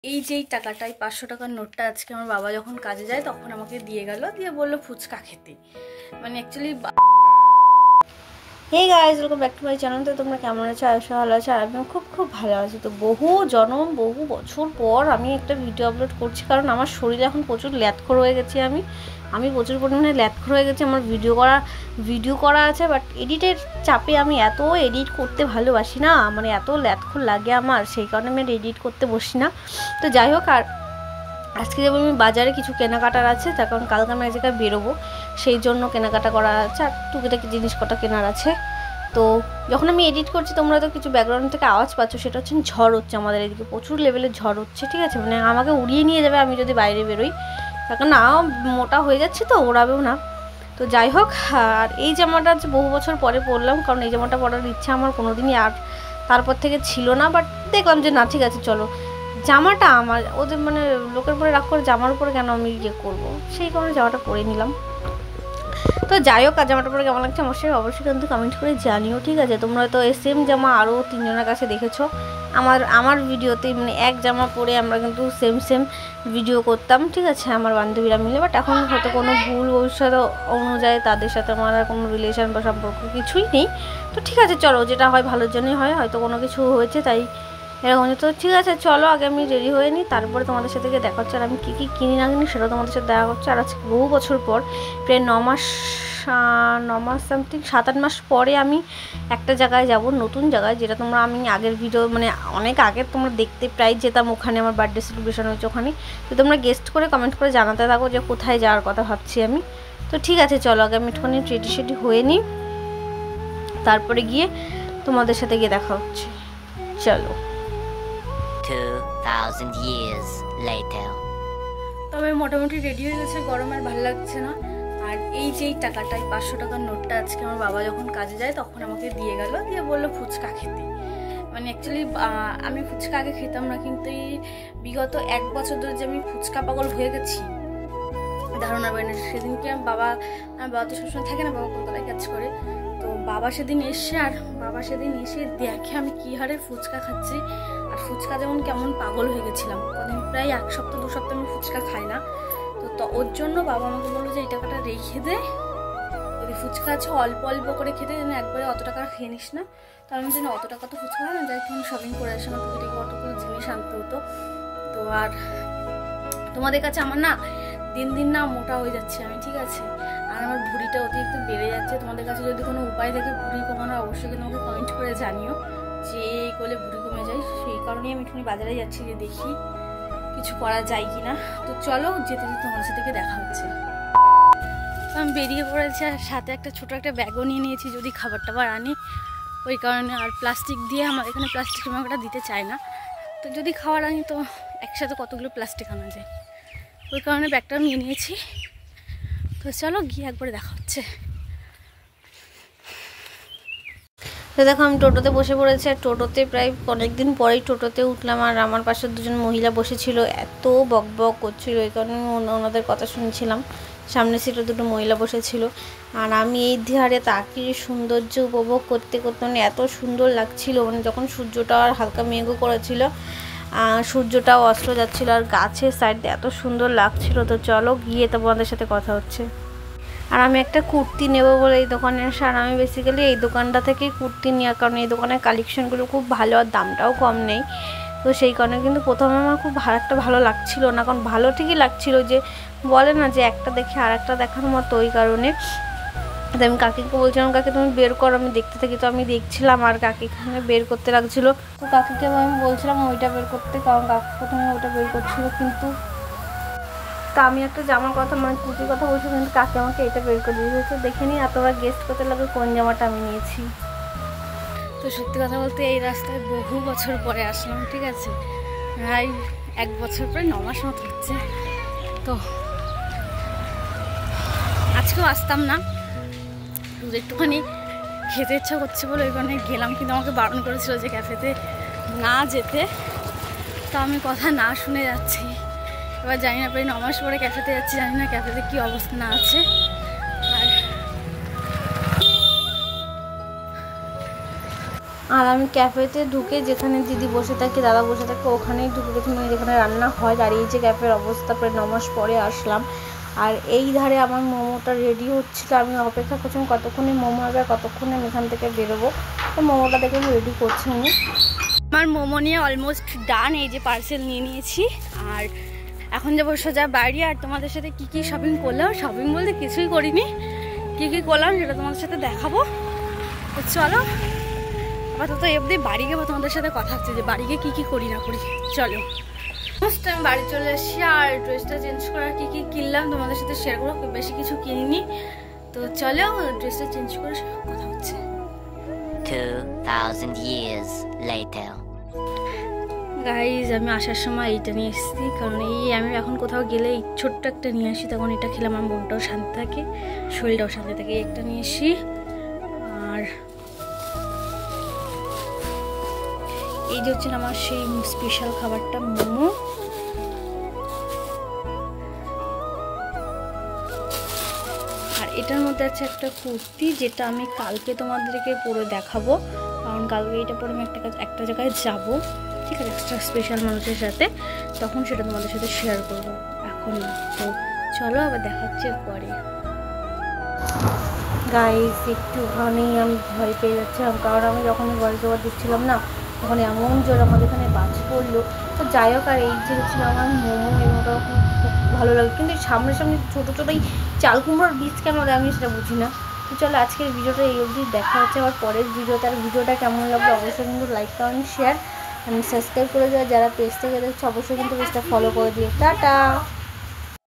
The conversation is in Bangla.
এই যেই টাকাটাই 500 টাকার নোটটা আজকে আমার বাবা যখন কাজে যায় তখন আমাকে দিয়ে গেল, দিয়ে বললো ফুচকা খেতে। মানে actually hey guys, welcome back to my channel. তো তোমরা কেমন আছো? আশা ভালো আছো। আর আমিও খুব ভালো আছি। তো বহু বছর পর আমি একটা ভিডিও আপলোড করছি, কারণ আমার শরীরে এখন প্রচুর ল্যাথখোর হয়ে গেছি। আমি প্রচুর পরিমাণে ল্যাথখোর হয়ে গেছি। আমার ভিডিও করা আছে, বাট এডিটের চাপে আমি এত এডিট করতে ভালোবাসি না, মানে এত ল্যাথখোর লাগে আমার, সেই কারণে আমি এডিট করতে বসি না। তো যাই হোক, আর আজকে যাবো আমি বাজারে, কিছু কেনাকাটার আছে, তার কারণ কালকে আমি এক জায়গায় বেরোবো, সেই জন্য কেনাকাটা করা আছে, আর টুকিটাকি জিনিস কটা কেনার আছে। তো যখন আমি এডিট করছি তোমরা তো কিছু ব্যাকগ্রাউন্ড থেকে আওয়াজ পাচ্ছ, সেটা হচ্ছে ঝড় হচ্ছে, আমাদের এদিকে প্রচুর লেভেলের ঝড় হচ্ছে, ঠিক আছে? মানে আমাকে উড়িয়ে নিয়ে যাবে আমি যদি বাইরে বেরোই, তার কারণ না মোটা হয়ে যাচ্ছি তো, ওড়াবেও না। তো যাই হোক, আর এই জামাটা হচ্ছে বহু বছর পরে পরলাম, কারণ এই জামাটা পরার ইচ্ছা আমার কোনোদিনই আর তারপর থেকে ছিল না, বাট দেখলাম যে না, ঠিক আছে চলো, জামাটা আমার, ওদের মানে লোকের উপরে রাগ করে জামার উপরে কেন আমি ইয়ে করবো, সেই কারণে জামাটা পরে নিলাম। তো যাই হোক, আর জামাটা পরে কেমন লাগছে অবশ্যই কিন্তু কমেন্ট করে জানিও, ঠিক আছে? তোমরা তো সেম জামা আরও 3 জনের কাছে দেখেছো আমার ভিডিওতে, মানে এক জামা পরে আমরা কিন্তু সেম ভিডিও করতাম, ঠিক আছে, আমার বান্ধবীরা মিলে। বাট এখন হয়তো কোনো ভুল ভবিষ্যৎ অনুযায়ী তাদের সাথে আমার আর কোনো রিলেশন বা সম্পর্ক কিছুই নেই। তো ঠিক আছে চলো, যেটা হয় ভালোর জন্যই হয়, হয়তো কোনো কিছু হয়েছে তাই এরকম। তো ঠিক আছে চলো, আগে আমি রেডি হয়ে নিই, তারপরে তোমাদের সাথে গিয়ে দেখা হচ্ছে। আর আমি কী কিনি না কিনি সেটা তোমাদের সাথে দেখা হচ্ছে। আর আজকে বহু বছর পর, প্রায় 9 মাস সামথিং 7-8 মাস পরে আমি একটা জায়গায় যাব, নতুন জায়গায়, যেটা তোমরা আমি আগের ভিডিও, মানে অনেক আগের তোমরা দেখতে প্রায় যেতাম, ওখানে আমার বার্থডে সেলিব্রেশন হয়েছে ওখানে। তো তোমরা গেস্ট করে কমেন্ট করে জানাতে থাকো যে কোথায় যাওয়ার কথা ভাবছি আমি। তো ঠিক আছে চলো, আগে আমি একটুখানি রেডি হয়ে নিই, তারপরে গিয়ে তোমাদের সাথে গিয়ে দেখা হচ্ছে। চলো। 2000 years later. তবে মোটামুটি রেডি হয়ে গেছে, গরম আর ভালো লাগছে না। আর এই যেই টাকাটাই 500 টাকার নোটটা আজকে আমার বাবা যখন কাজে যায় তখন আমাকে দিয়ে গেল, দিয়ে বললো ফুচকা খেতে। মানে অ্যাকচুয়ালি আমি ফুচকা আগে খেতাম না, কিন্তু এই বিগত 1 বছর ধরে যে আমি ফুচকা পাগল হয়ে গেছি ধারণা পাই না। সেদিনকে বাবা তো সবসময় থাকে না, বাবা কলকাতায় কাজ করে, তো বাবা সেদিন এসে দেখে আমি কী হারে ফুচকা খাচ্ছি। আর ফুচকা যেমন কেমন পাগল হয়ে গেছিলাম, কদিন প্রায় 1 সপ্তাহ 2 সপ্তাহ আমি ফুচকা খাই না। তো ওর জন্য বাবা আমাকে বললো যে এই টাকাটা রেখে দে, যদি ফুচকা আছে অল্প অল্প করে খেতে, যেন একবারে অত টাকা খেয়ে নিস না। তার আমি যেন অত টাকা তো ফুচকা হয় না, যাই তুমি শপিং করে আসে, আমার টুকিটাকি অতগুলো জিনিস আনতে হতো। তো আর তোমাদের কাছে আমার না দিন না মোটা হয়ে যাচ্ছে আমি, ঠিক আছে? আর আমার ভুঁড়িটা অতিরিক্ত বেড়ে যাচ্ছে। তোমাদের কাছে যদি কোনো উপায় থাকে ভুঁড়ি কমানোর, অবশ্যই কিন্তু আমাকে কমেন্ট করে জানিও যে এই করলে ভুঁড়ি কমে যায়। সেই কারণেই আমি একটুখানি বাজারে যাচ্ছি, যে দেখি কিছু করা যায় কি না। তো চলো, যেতে তোমার সাথে দেখা হচ্ছে। আমি বেরিয়ে পড়েছি, আর সাথে একটা ছোটো একটা ব্যাগও নিয়ে নিয়েছি, যদি খাবার টাবার আনি ওই কারণে। আর প্লাস্টিক দিয়ে আমার এখানে প্লাস্টিক আমাকে দিতে চায় না, তো যদি খাবার আনি তো একসাথে কতগুলো প্লাস্টিক আনা যায়, ওই কারণে ব্যাগটা নিয়ে নিয়েছি। তো চলো গিয়ে একবারে দেখা হচ্ছে। তো দেখো আমি টোটোতে বসে পড়েছি, আর টোটোতে প্রায় অনেকদিন পরেই টোটোতে উঠলাম। আর আমার পাশে 2জন মহিলা বসেছিল, এত বক করছিল, এই কারণে ওনাদের কথা শুনছিলাম। সামনে সিটে 2টো মহিলা বসেছিল, আর আমি এই ধারে তাকিয়ে সৌন্দর্য উপভোগ করতে মানে এত সুন্দর লাগছিল, মানে যখন সূর্যটা আর হালকা মেঘও করেছিল, সূর্যটাও অস্ত যাচ্ছিল, আর গাছের সাইড দিয়ে এত সুন্দর লাগছিল। তো চলো গিয়ে তোমাদের সাথে কথা হচ্ছে। আর আমি একটা কুর্তি নেব বলে এই দোকানে আসা, আর আমি বেসিক্যালি এই দোকানটা থেকেই কুর্তি নেওয়ার কারণ এই দোকানের কালেকশনগুলো খুব ভালো, আর দামটাও কম নেই। তো সেই কারণে কিন্তু প্রথমে আমার খুব ভালো লাগছিল না, কারণ ভালো ঠিকই লাগছিল, যে বলে না যে একটা দেখে আর একটা দেখার মতো, ওই কারণে। তো আমি কাকিকে বলছিলাম, কাকি তুমি বের করো, আমি দেখতে থাকি। তো আমি দেখছিলাম, আর কাকি এখানে বের করতে লাগছিলো। তো কাকিকে আমি বলছিলাম ওইটা বের করতে, কারণ কাকি প্রথমে ওইটা বের করছিল, কিন্তু তা আমি একটা জামার কথা, মানে কুর্তির কথা বলছি, কিন্তু কাকে আমাকে এটা বের করে দিয়েছে। দেখে নিই এতবার গেস্ট করতে লাগে কোন জামাটা আমি নিয়েছি। তো সত্যি কথা বলতে এই রাস্তায় বহু বছর পরে আসলাম, ঠিক আছে? প্রায় 1 বছর পরে 9 মাস মতো হচ্ছে। তো আজকেও আসতাম না, একটুখানি খেতে ইচ্ছা করছে বলে ওই কারণে গেলাম, কিন্তু আমাকে বারণ করেছিল যে ক্যাফেতে না যেতে। তো আমি কথা না শুনে যাচ্ছি। এবার জানি না, প্রায় 9 মাস পরে ক্যাফেতে যাচ্ছি, জানি না ক্যাফেতে কী অবস্থা না আছে। আর আর আমি ক্যাফেতে ঢুকে যেখানে দিদি বসে থাকে, দাদা বসে থাকে, ওখানেই ঢুকে গেছি, মানে যেখানে রান্না হয়। আর এই যে ক্যাফের অবস্থা, প্রায় 9 মাস পরে আসলাম। আর এই ধারে আমার মোমোটা রেডি হচ্ছিলো, আমি অপেক্ষা করছিলাম কতক্ষণে মোমো হবে, কতক্ষণে আমি এখান থেকে বেরোবো। তো মোমোটা দেখে আমি রেডি করছি আমি। আমার মোমো নিয়ে অলমোস্ট ডান, এই যে পার্সেল নিয়ে নিয়েছি। আর এখন যাবো সোজা বাড়ি। আর তোমাদের সাথে কি কি শপিং করলাম, শপিং বলতে কিছুই করিনি, কি কি করলাম সেটা তোমাদের সাথে দেখাবো। তো চলো আপাতত অবধি বাড়ি গিয়ে তোমাদের সাথে কথা হচ্ছে যে বাড়ি গিয়ে কী কী করি না করি। চলো ফার্স্ট আমি বাড়ি চলে এসেছি। আর ড্রেসটা চেঞ্জ করার কী কী কিনলাম তোমাদের সাথে শেয়ার করবো, খুব বেশি কিছু কিনিনি। তো চলো ড্রেসটা চেঞ্জ করে কথা হচ্ছে। 2000 years later. গাইজ আমি আসার সময় এইটা নিয়ে এসেছি, কারণ এই আমি এখন কোথাও গেলে এই ছোট্ট একটা নিয়ে আসি, তখন এটা খেলে আমার মনটাও শান্তি থাকে, শরীরটাও শান্তি থাকে। এই একটা নিয়ে এসি। আর এই যে হচ্ছে আমার সেই স্পেশাল খাবারটা মোমো। আর এটার মধ্যে আছে একটা কুর্তি, যেটা আমি কালকে তোমাদেরকে পরে দেখাবো, কারণ কালকে এটা পরে আমি একটা জায়গায় যাব, ঠিক আছে, একটা স্পেশাল মানুষের সাথে, তখন সেটা তোমাদের সাথে শেয়ার করবো, এখন না। তো চলো আবার দেখাচ্ছি পরে। গাইস একটুখানি আমি ভয় পেয়ে যাচ্ছিলাম, কারণ আমি যখন ভয়েস ওভার দিচ্ছিলাম না, তখন এমন জোর আমাদের এখানে বাজ পড়লো। তো যাই হোক, আর এই যে হচ্ছিল আমার মোমো, মোমোটাও খুব ভালো লাগে, কিন্তু সামনে ছোটো ছোটো এই চাল কুমড়োর বীজ কেন দেয় আমি সেটা বুঝি না। তো চলো আজকের ভিডিওটা এই অবধি, দেখা হচ্ছে আবার পরের ভিডিওতে। আর ভিডিওটা কেমন লাগলো অবশ্যই কিন্তু লাইক কমেন্ট শেয়ার, আমি সাবস্ক্রাইব করে দেওয়া, যারা পেজ থেকে দেখছো অবশ্যই কিন্তু পেজটা ফলো করে দিও। টাটা।